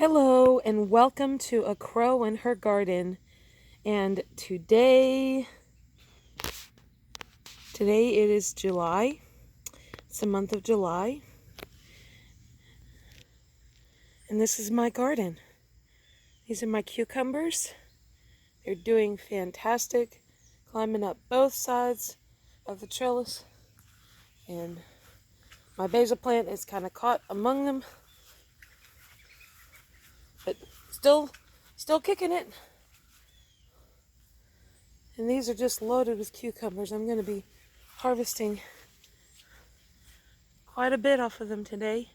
Hello and welcome to A Crow in Her Garden. And today it is July. It's the month of July. And this is my garden. These are my cucumbers. They're doing fantastic, climbing up both sides of the trellis. And my basil plant is kind of caught among them, but still kicking it. And these are just loaded with cucumbers. I'm going to be harvesting quite a bit off of them today.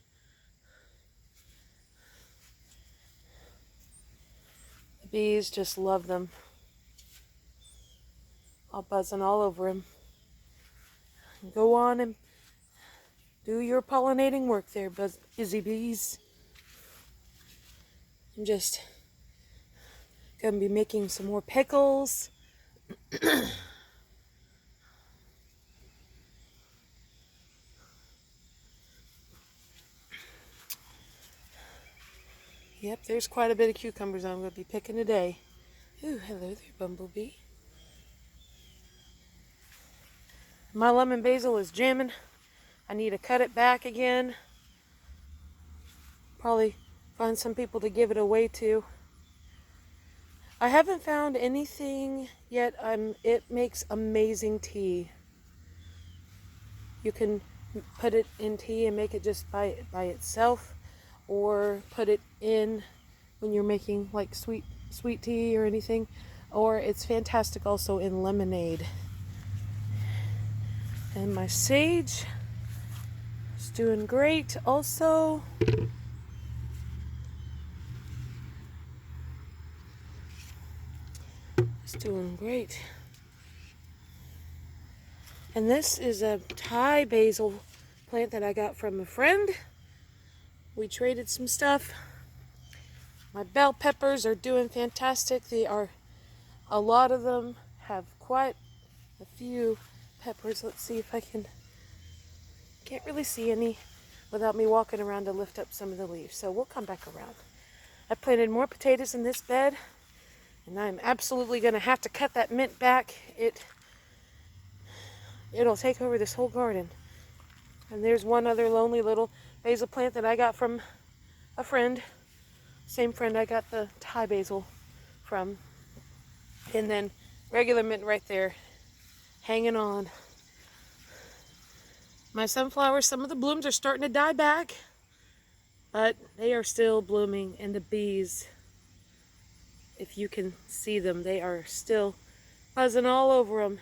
The bees just love them. All buzzing all over them. Go on and do your pollinating work there, busy bees. I'm just going to be making some more pickles. Yep, there's quite a bit of cucumbers I'm going to be picking today. Ooh, hello there, bumblebee. My lemon basil is jamming. I need to cut it back again. Probably find some people to give it away to. I haven't found anything yet. It makes amazing tea. You can put it in tea and make it just by itself, or put it in when you're making like sweet tea or anything, or it's fantastic also in lemonade. And my sage is doing great also. It's doing great. And this is a Thai basil plant that I got from a friend. We traded some stuff. My bell peppers are doing fantastic. A lot of them have quite a few peppers. Let's see if I can't really see any without me walking around to lift up some of the leaves. So we'll come back around. I planted more potatoes in this bed, and I'm absolutely going to have to cut that mint back. It'll take over this whole garden. And there's one other lonely little basil plant that I got from a friend. Same friend I got the Thai basil from. And then regular mint right there, hanging on. My sunflowers, some of the blooms are starting to die back, but they are still blooming. And the bees, if you can see them, they are still buzzing all over them.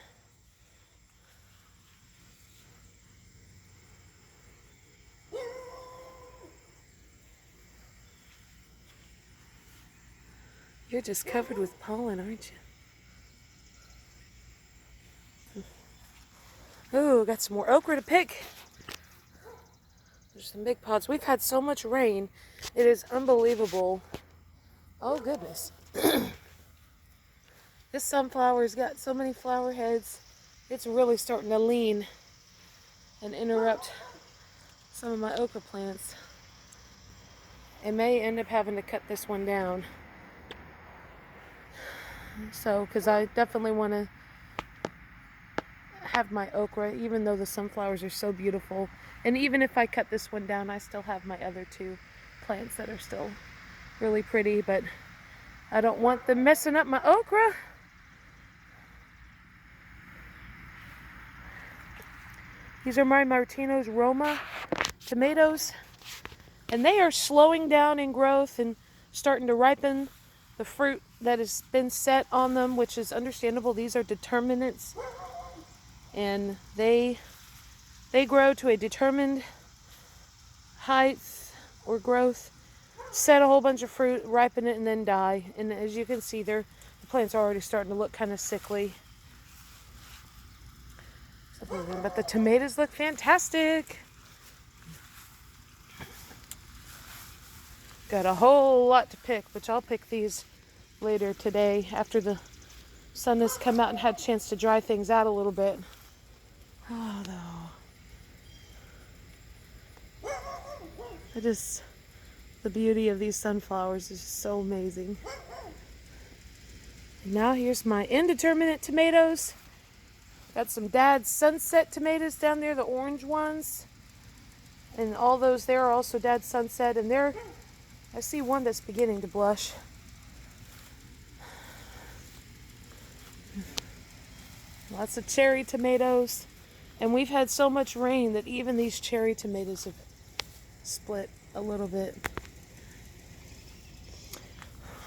You're just covered with pollen, aren't you? Ooh, got some more okra to pick. There's some big pods. We've had so much rain. It is unbelievable. Oh, goodness. This sunflower's got so many flower heads. It's really starting to lean and interrupt some of my okra plants. I may end up having to cut this one down. So, because I definitely want to have my okra, even though the sunflowers are so beautiful. And even if I cut this one down, I still have my other two plants that are still really pretty, but I don't want them messing up my okra. These are my Martino's Roma tomatoes, and they are slowing down in growth and starting to ripen the fruit that has been set on them, which is understandable. These are determinants, and they grow to a determined height or growth, set a whole bunch of fruit, ripen it, and then die. And as you can see, the plants are already starting to look kind of sickly. But the tomatoes look fantastic. Got a whole lot to pick, which I'll pick these later today after the sun has come out and had a chance to dry things out a little bit. Oh, no. The beauty of these sunflowers is just so amazing. And now here's my indeterminate tomatoes. Got some Dad's Sunset tomatoes down there, the orange ones. And all those there are also Dad's Sunset. And there, I see one that's beginning to blush. Lots of cherry tomatoes. And we've had so much rain that even these cherry tomatoes have split a little bit.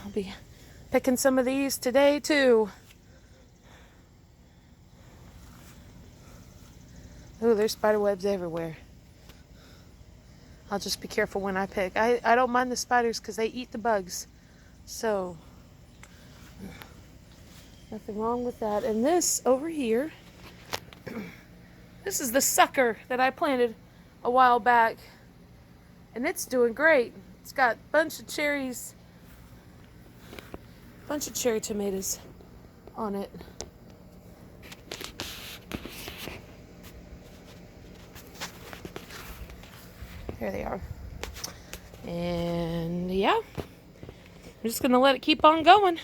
I'll be picking some of these today too. Ooh, there's spider webs everywhere. I'll just be careful when I pick. I don't mind the spiders because they eat the bugs. So, nothing wrong with that. And this over here, this is the sucker that I planted a while back. And it's doing great. It's got a bunch of cherries, bunch of cherry tomatoes on it. There they are. And yeah, I'm just going to let it keep on going.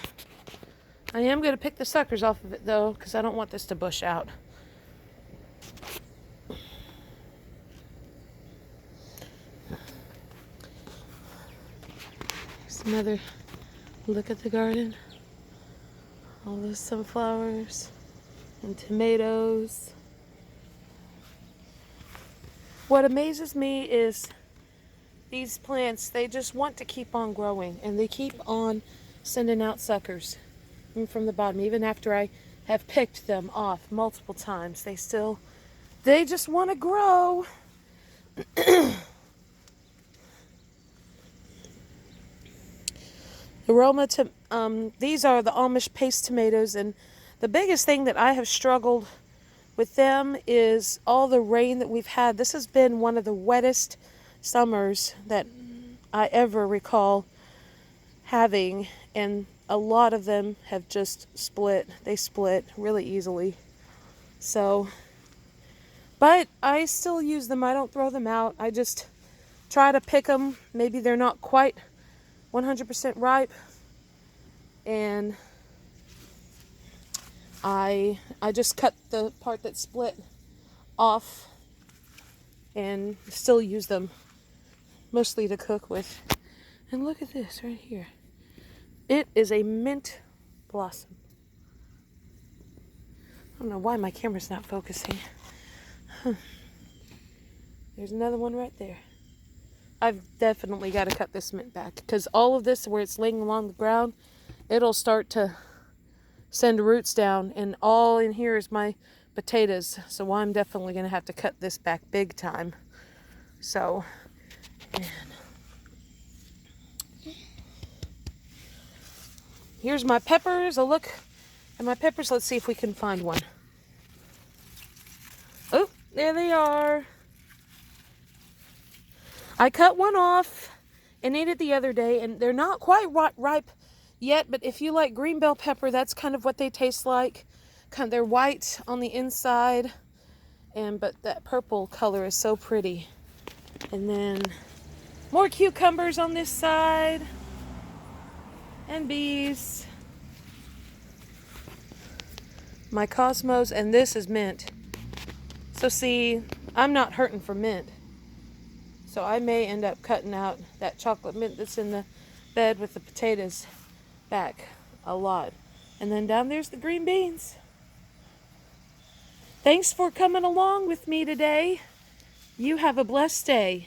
I am going to pick the suckers off of it though, because I don't want this to bush out. Here's another look at the garden. All those sunflowers and tomatoes. What amazes me is these plants, they just want to keep on growing and they keep on sending out suckers from the bottom. Even after I have picked them off multiple times, they just want to grow. These are the Amish paste tomatoes, and the biggest thing that I have struggled with them is all the rain that we've had. This has been one of the wettest summers that I ever recall having, and a lot of them have just split. They split really easily. So, but I still use them. I don't throw them out. I just try to pick them. Maybe they're not quite 100% ripe, and I just cut the part that split off and still use them, mostly to cook with. And look at this right here. It is a mint blossom. I don't know why my camera's not focusing. There's another one right there. I've definitely got to cut this mint back, because all of this, where it's laying along the ground, it'll start to send roots down, and all in here is my potatoes. So I'm definitely going to have to cut this back big time. So, and here's my peppers. A look at my peppers. Let's see if we can find one. Oh, there they are. I cut one off and ate it the other day, and they're not quite ripe yet, but if you like green bell pepper, that's kind of what they taste like. They're white on the inside, but that purple color is so pretty. And then more cucumbers on this side, and bees. My cosmos, and this is mint. So see, I'm not hurting for mint. So I may end up cutting out that chocolate mint that's in the bed with the potatoes back a lot. And then down there's the green beans. Thanks for coming along with me today. You have a blessed day.